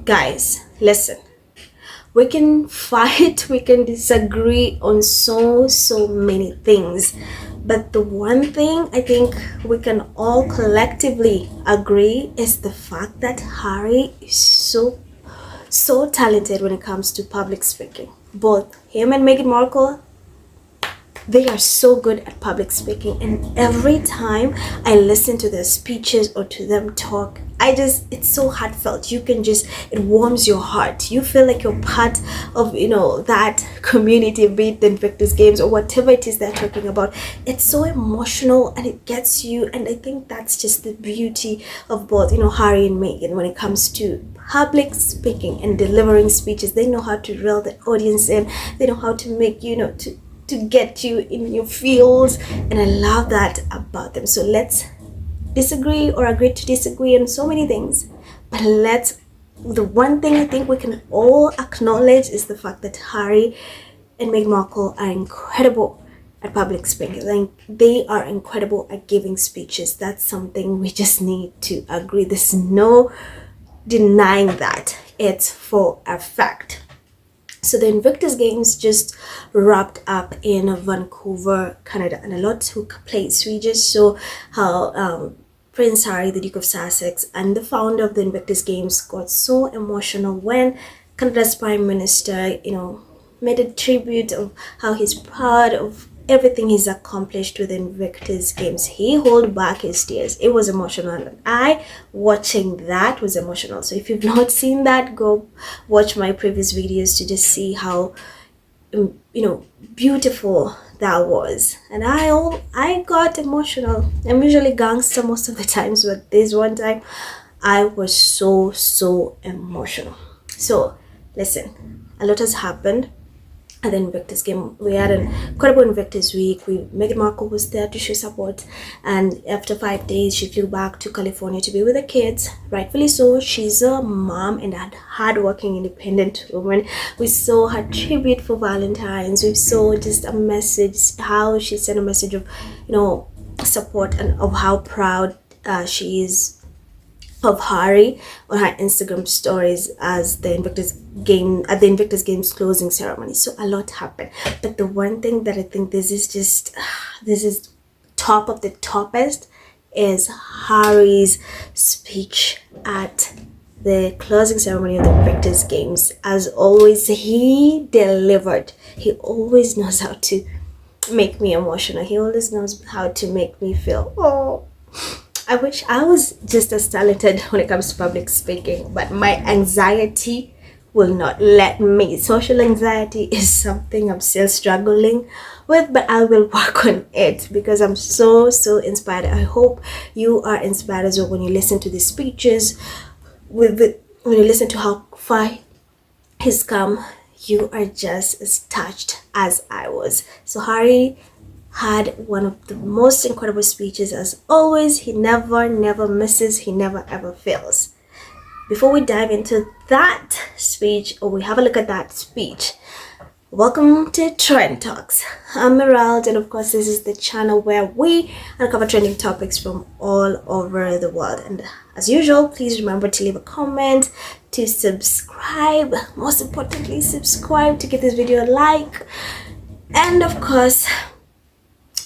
Guys, listen. We can fight, we can disagree on so many things, but the one thing I think we can all collectively agree is the fact that Harry is so talented when it comes to public speaking. Both him and Meghan Markle, they are so good at public speaking, and every time I listen to their speeches or to them talk, it's so heartfelt. It warms your heart. You feel like you're part of that community, be it the Invictus Games or whatever it is they're talking about. It's so emotional and it gets you, and I think that's just the beauty of both Harry and Meghan when it comes to public speaking and delivering speeches. They know how to reel the audience in. They know how to make to get you in your feels, and I love that about them. So let's disagree or agree to disagree on so many things, but the one thing I think we can all acknowledge is the fact that Harry and Meghan Markle are incredible at public speaking. Like, they are incredible at giving speeches. That's something we just need to agree. There's no denying that. It's for a fact. So the Invictus Games just wrapped up in Vancouver, Canada, and a lot who played. So we just saw how Prince Harry, the Duke of Sussex, and the founder of the Invictus Games got so emotional when Canada's Prime Minister, made a tribute of how he's proud of everything he's accomplished with the Invictus Games. He held back his tears. It was emotional, and watching that was emotional. So if you've not seen that, go watch my previous videos to just see how beautiful that was. And I got emotional. I'm usually gangster most of the times, but this one time I was so emotional. So listen, a lot has happened at the Invictus Game. We had an incredible Invictus week. Meghan Markle was there to show support, and after 5 days she flew back to California to be with the kids. Rightfully so. She's a mom and a hard-working, independent woman. We saw her tribute for Valentine's. We saw just a message, how she sent a message of support and of how proud she is of Harry on her Instagram stories as the Invictus Games closing ceremony. So a lot happened, but the one thing that I think this is top of the toppest is Harry's speech at the closing ceremony of the Invictus Games. As always, he delivered. He always knows how to make me emotional. He always knows how to make me feel, oh, I wish I was just as talented when it comes to public speaking, but my anxiety will not let me. Social anxiety is something I'm still struggling with, but I will work on it because I'm so inspired. I hope you are inspired as well when you listen to these speeches, when you listen to how far he's come. You are just as touched as I was. So Harry had one of the most incredible speeches as always. He never misses. He never ever fails. Before we dive into that speech, or we have a look at that speech, welcome to Trend Talks. I'm Merald, and of course this is the channel where we uncover trending topics from all over the world. And as usual, please remember to leave a comment, to subscribe, most importantly subscribe, to give this video a like, and of course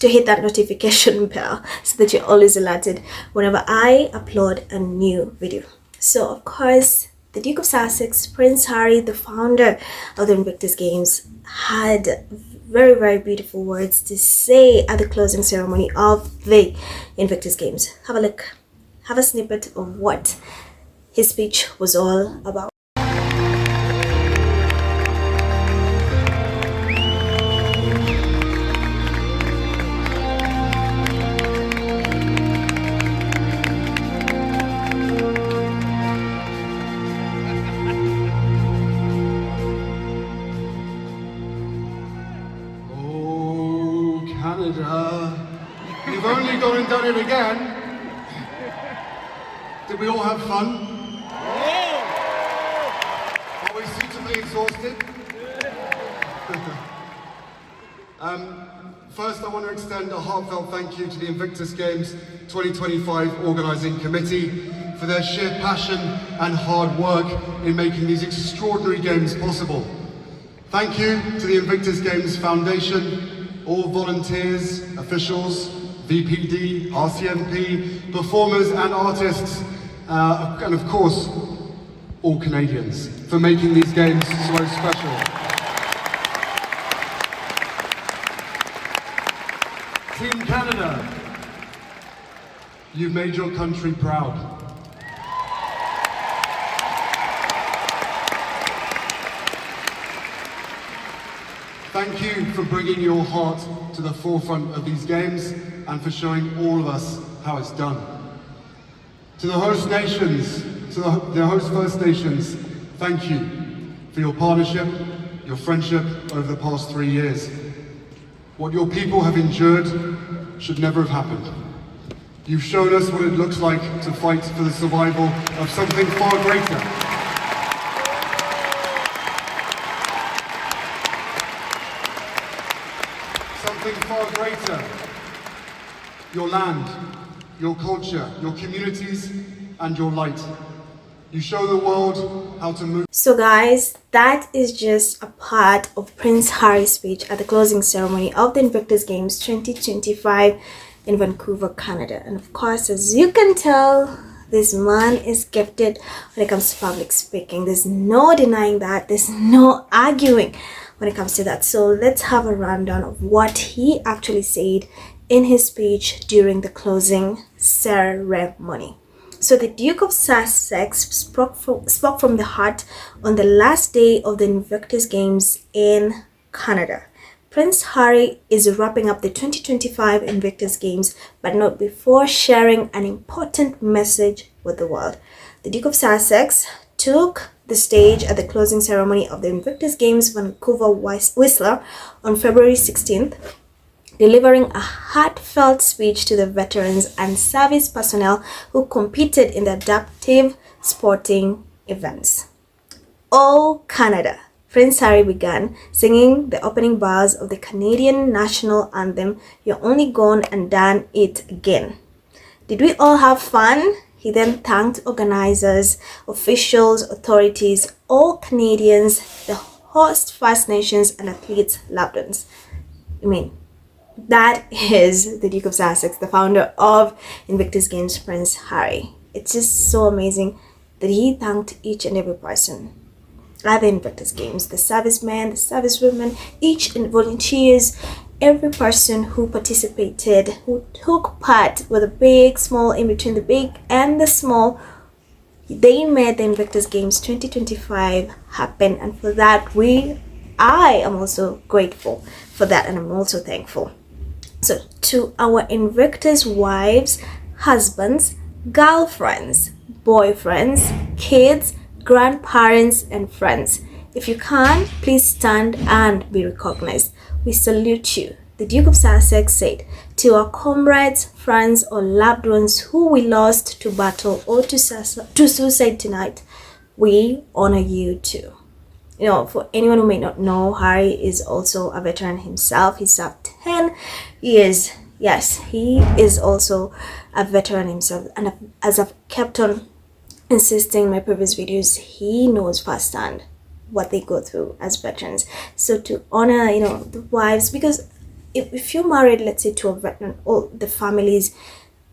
to hit that notification bell so that you're always alerted whenever I upload a new video. So of course, the Duke of Sussex, Prince Harry, the founder of the Invictus Games, had very beautiful words to say at the closing ceremony of the Invictus Games. Have a look, have a snippet of what his speech was all about. You've only gone and done it again. Did we all have fun? Are we suitably exhausted? First, I want to extend a heartfelt thank you to the Invictus Games 2025 Organising Committee for their sheer passion and hard work in making these extraordinary games possible. Thank you to the Invictus Games Foundation, all volunteers, officials, VPD, RCMP, performers and artists, and of course, all Canadians for making these games so special. Team Canada, you've made your country proud. Thank you for bringing your heart to the forefront of these games and for showing all of us how it's done. To the host nations, to the host First Nations, thank you for your partnership, your friendship over the past 3 years. What your people have endured should never have happened. You've shown us what it looks like to fight for the survival of something far greater. Something far greater. Your land, your culture, your communities, and your light. You show the world how to move. So guys, that is just a part of Prince Harry's speech at the closing ceremony of the Invictus Games 2025 in Vancouver, Canada. And of course, as you can tell, this man is gifted when it comes to public speaking. There's no denying that. There's no arguing when it comes to that. So let's have a rundown of what he actually said in his speech during the closing ceremony. So the Duke of Sussex spoke from the heart on the last day of the Invictus Games in Canada. Prince Harry is wrapping up the 2025 Invictus Games, but not before sharing an important message with the world. The Duke of Sussex took the stage at the closing ceremony of the Invictus Games Vancouver Whistler on February 16th, delivering a heartfelt speech to the veterans and service personnel who competed in the adaptive sporting events. Oh Canada! Prince Harry began singing the opening bars of the Canadian national anthem, "You're only gone and done it again." Did we all have fun? He then thanked organizers, officials, authorities, all Canadians, the host First Nations, and athletes' loved ones. That is the Duke of Sussex, the founder of Invictus Games, Prince Harry. It's just so amazing that he thanked each and every person at the Invictus Games, the servicemen, the servicewomen, each and volunteers, every person who participated, who took part, with the big, small, in between the big and the small. They made the Invictus Games 2025 happen, and for that I am also grateful for that, and I'm also thankful. So to our Invictus wives, husbands, girlfriends, boyfriends, kids, grandparents, and friends, if you can, please stand and be recognized. We salute you. The Duke of Sussex said, to our comrades, friends, or loved ones who we lost to battle or to suicide tonight, we honor you too. For anyone who may not know, Harry is also a veteran himself. He served 10 years. Yes, he is also a veteran himself. And as I've kept on insisting in my previous videos, he knows firsthand what they go through as veterans. So to honor, the wives, because if you're married, let's say, to a veteran, all the families,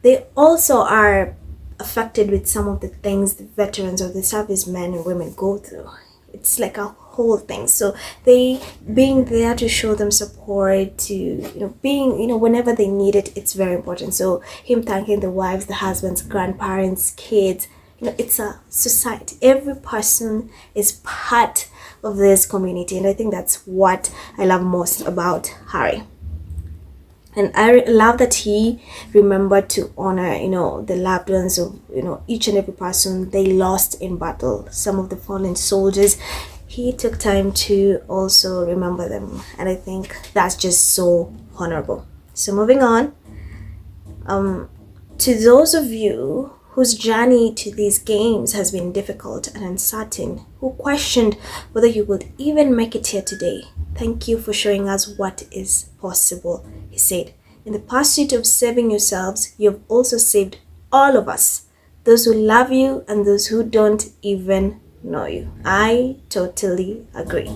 they also are affected with some of the things the veterans or the servicemen and women go through. It's like a whole thing. So they being there to show them support, to being whenever they need it, it's very important. So him thanking the wives, the husbands, grandparents, kids, it's a society. Every person is part of this community, and I think that's what I love most about Harry. And I love that he remembered to honor, the loved ones of, each and every person they lost in battle. Some of the fallen soldiers, he took time to also remember them. And I think that's just so honorable. So moving on, to those of you whose journey to these games has been difficult and uncertain, who questioned whether you would even make it here today, thank you for showing us what is possible. He said, in the pursuit of saving yourselves, you have also saved all of us. those who love you and those who don't even know you. I totally agree.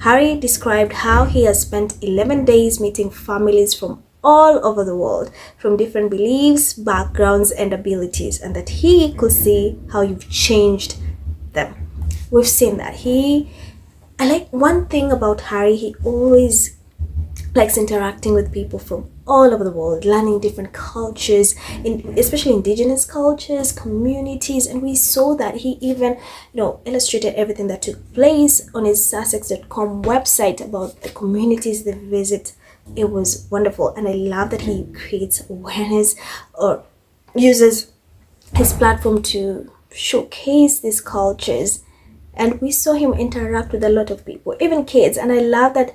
Harry described how he has spent 11 days meeting families from all over the world, from different beliefs, backgrounds, and abilities, and that he could see how you've changed them. We've seen that. I like one thing about Harry, he always likes interacting with people from all over the world, learning different cultures, especially indigenous cultures, communities, and we saw that he even, illustrated everything that took place on his Sussex.com website about the communities they visit. It was wonderful, and I love that he creates awareness or uses his platform to showcase these cultures, and we saw him interact with a lot of people, even kids. And I love that,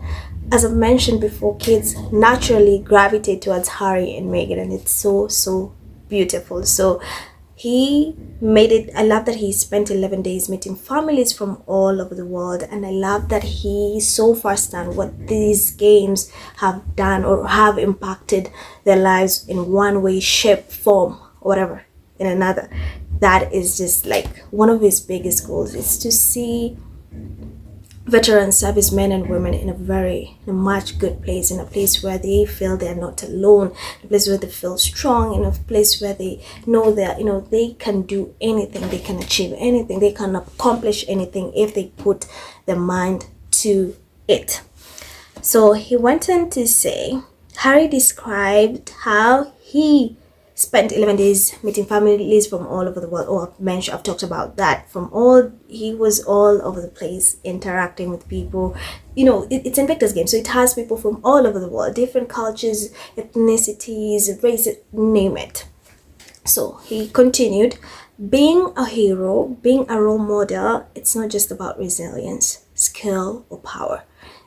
as I've mentioned before, kids naturally gravitate towards Harry and Meghan, and it's so beautiful. So he made it. I love that he spent 11 days meeting families from all over the world, and I love that he so firsthand what these games have done or have impacted their lives in one way, shape, form, whatever, in another. That is just like one of his biggest goals, is to see veteran servicemen and women in a much good place, in a place where they feel they're not alone, a place where they feel strong, in a place where they know that they can do anything, they can achieve anything, they can accomplish anything if they put their mind to it. So he went on to say, Harry described how he spent 11 days meeting families from all over the world. I've talked about that. He was all over the place interacting with people. It's Invictus game, so it has people from all over the world, different cultures, ethnicities, races, name it. So he continued, being a hero, being a role model, it's not just about resilience, skill, or power.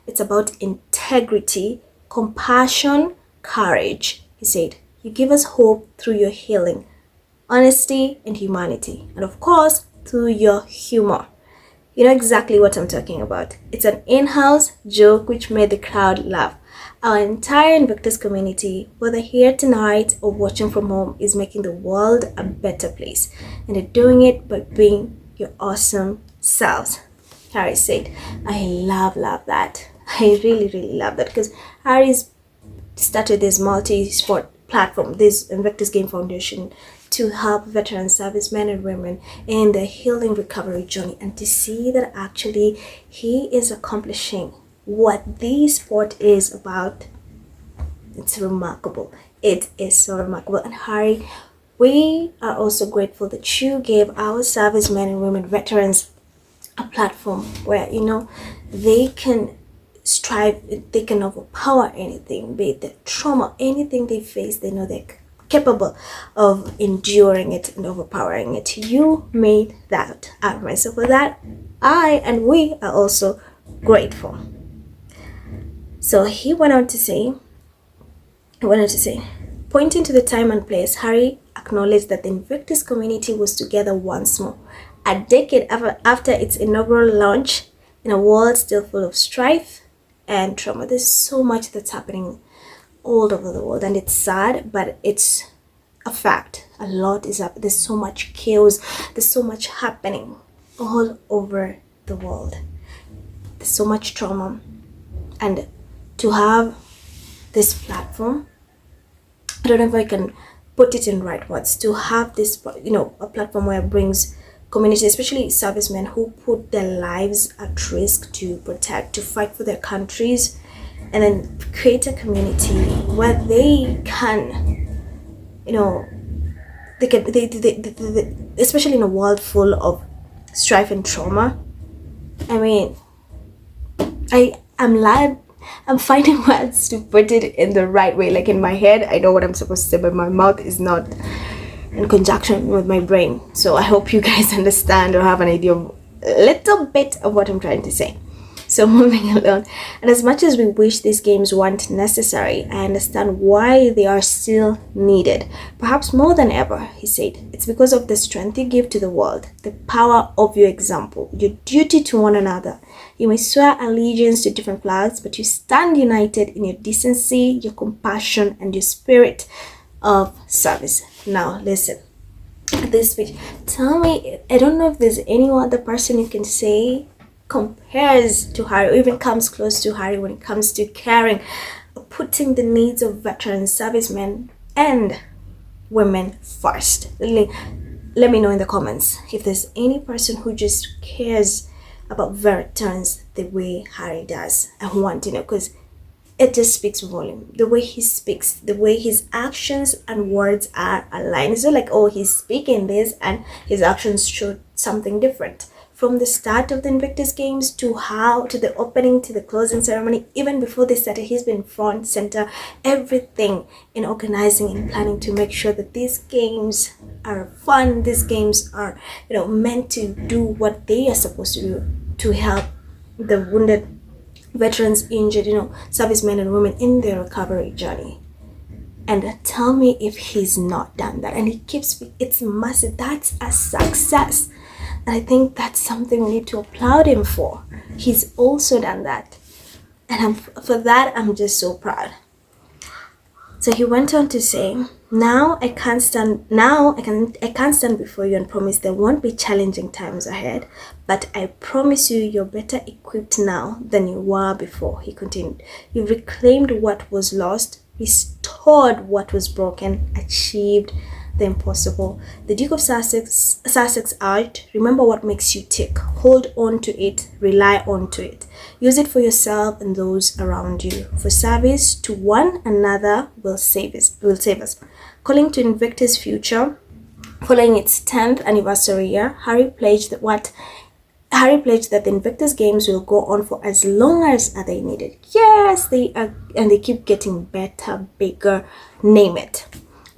It's about integrity, compassion, courage. He said, you give us hope through your healing, honesty, and humanity. And of course, through your humor. You know exactly what I'm talking about. It's an in-house joke which made the crowd laugh. Our entire Invictus community, whether here tonight or watching from home, is making the world a better place. And they're doing it by being your awesome selves. Harry said, I love that. I really love that, because Harry's started this multi-sport platform, this Invictus Game Foundation, to help veteran servicemen and women in their healing recovery journey, and to see that actually he is accomplishing what this sport is about. It's remarkable. It is so remarkable. And Harry, we are also grateful that you gave our servicemen and women, veterans, a platform where they can strive, they can overpower anything, be it the trauma, anything they face, they know they're capable of enduring it and overpowering it. You made that happen. So for that, I and we are also grateful. So he went on to say, pointing to the time and place, Harry acknowledged that the Invictus community was together once more, a decade after its inaugural launch, in a world still full of strife and trauma. There's so much that's happening all over the world, and it's sad, but it's a fact. A lot is up. There's so much chaos. There's so much happening all over the world. There's so much trauma, and to have this platform, I don't know if I can put it in right words, to have this, a platform where it brings community, especially servicemen who put their lives at risk to protect, to fight for their countries, and then create a community where they can, they especially in a world full of strife and trauma. I mean, I'm finding words to put it in the right way. Like in my head, I know what I'm supposed to say, but my mouth is not in conjunction with my brain. So I hope you guys understand or have an idea of a little bit of what I'm trying to say. So moving along, and as much as we wish these games weren't necessary, I understand why they are still needed, perhaps more than ever. He said, it's because of the strength you give to the world, the power of your example, your duty to one another. You may swear allegiance to different flags, but you stand united in your decency, your compassion, and your spirit of service. Now listen, this speech. Tell me, I don't know if there's any other person you can say compares to Harry, or even comes close to Harry when it comes to caring, putting the needs of veterans, servicemen, and women first. Let me know in the comments if there's any person who just cares about veterans the way Harry does. I want to know, because it just speaks volume. The way he speaks, the way his actions and words are aligned. It's not like, oh, he's speaking this and his actions show something different. From the start of the Invictus Games to the opening to the closing ceremony, even before they started, he's been front center, everything in organizing and planning to make sure that these games are fun. These games are, meant to do what they are supposed to do, to help the wounded, veterans, injured, servicemen and women in their recovery journey. And tell me if he's not done that. And he keeps, it's massive. That's a success. And I think that's something we need to applaud him for. He's also done that. And for that, I'm just so proud. So he went on to say, I can't stand before you and promise there won't be challenging times ahead, but I promise you're better equipped now than you were before. He continued, you reclaimed what was lost, restored what was broken, achieved the impossible. The Duke of Sussex urged, remember what makes you tick. Hold on to it, rely on to it. Use it for yourself and those around you. For service to one another will save us. Calling to Invictus future, following its 10th anniversary year, Harry pledged that the Invictus Games will go on for as long as they needed. Yes, they are, and they keep getting better, bigger, name it.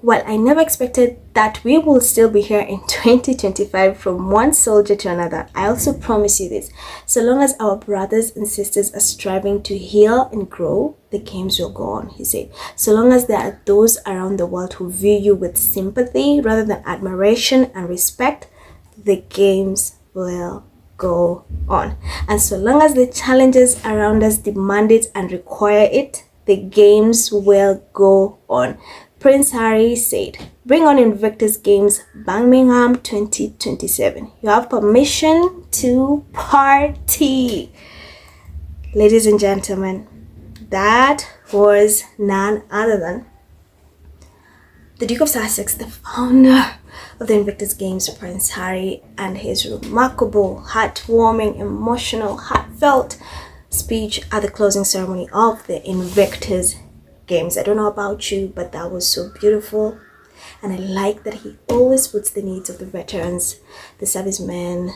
Well, I never expected that we will still be here in 2025 from one soldier to another. I also promise you this. So long as our brothers and sisters are striving to heal and grow, the games will go on, he said. So long as there are those around the world who view you with sympathy rather than admiration and respect, the games will go on. And so long as the challenges around us demand it and require it, the games will go on. Prince Harry said, bring on Invictus Games Birmingham 2027. You have permission to party. Ladies and gentlemen, that was none other than the Duke of Sussex, the founder of the Invictus Games, Prince Harry, and his remarkable, heartwarming, emotional, heartfelt speech at the closing ceremony of the Invictus Games. I don't know about you, but that was so beautiful. And I like that he always puts the needs of the veterans, the servicemen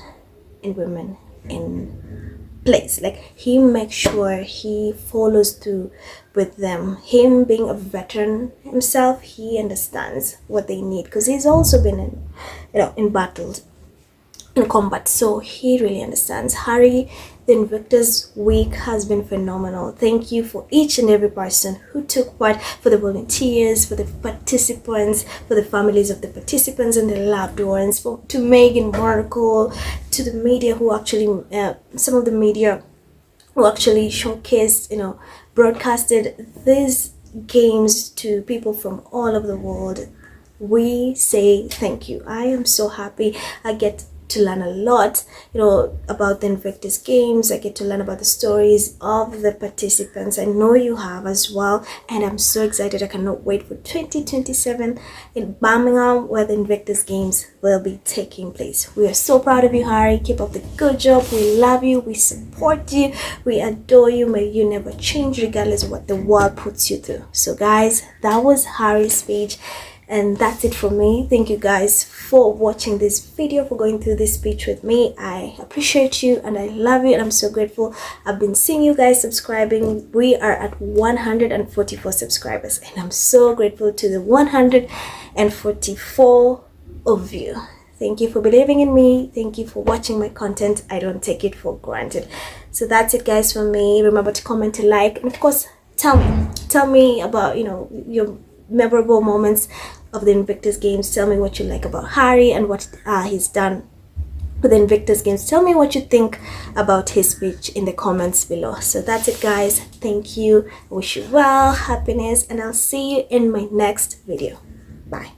and women in place. Like, he makes sure he follows through with them. Him being a veteran himself, he understands what they need, because he's also been in battles, in combat, so he really understands. Harry, the Invictus week has been phenomenal. Thank you for each and every person who took part, for the volunteers, for the participants, for the families of the participants and their loved ones, to Meghan Markle, to the media who actually, some of the media who actually showcased, broadcasted these games to people from all over the world. We say thank you. I am so happy. I get to learn a lot, about the Invictus Games. I get to learn about the stories of the participants. I know you have as well, and I'm so excited. I cannot wait for 2027 in Birmingham, where the Invictus Games will be taking place. We are so proud of you, Harry. Keep up the good job. We love you. We support you. We adore you. May you never change, regardless of what the world puts you through. So guys, that was Harry's speech. And that's it from me. Thank you guys for watching this video, for going through this speech with me. I appreciate you and I love you, and I'm so grateful. I've been seeing you guys subscribing. We are at 144 subscribers, and I'm so grateful to the 144 of you. Thank you for believing in me. Thank you for watching my content. I don't take it for granted. So that's it guys from me. Remember to comment, to like, and of course tell me about your memorable moments of the Invictus Games. Tell me what you like about Harry and what he's done with the Invictus Games. Tell me what you think about his speech in the comments below. So that's it guys. Thank you. I wish you well, happiness, and I'll see you in my next video. Bye.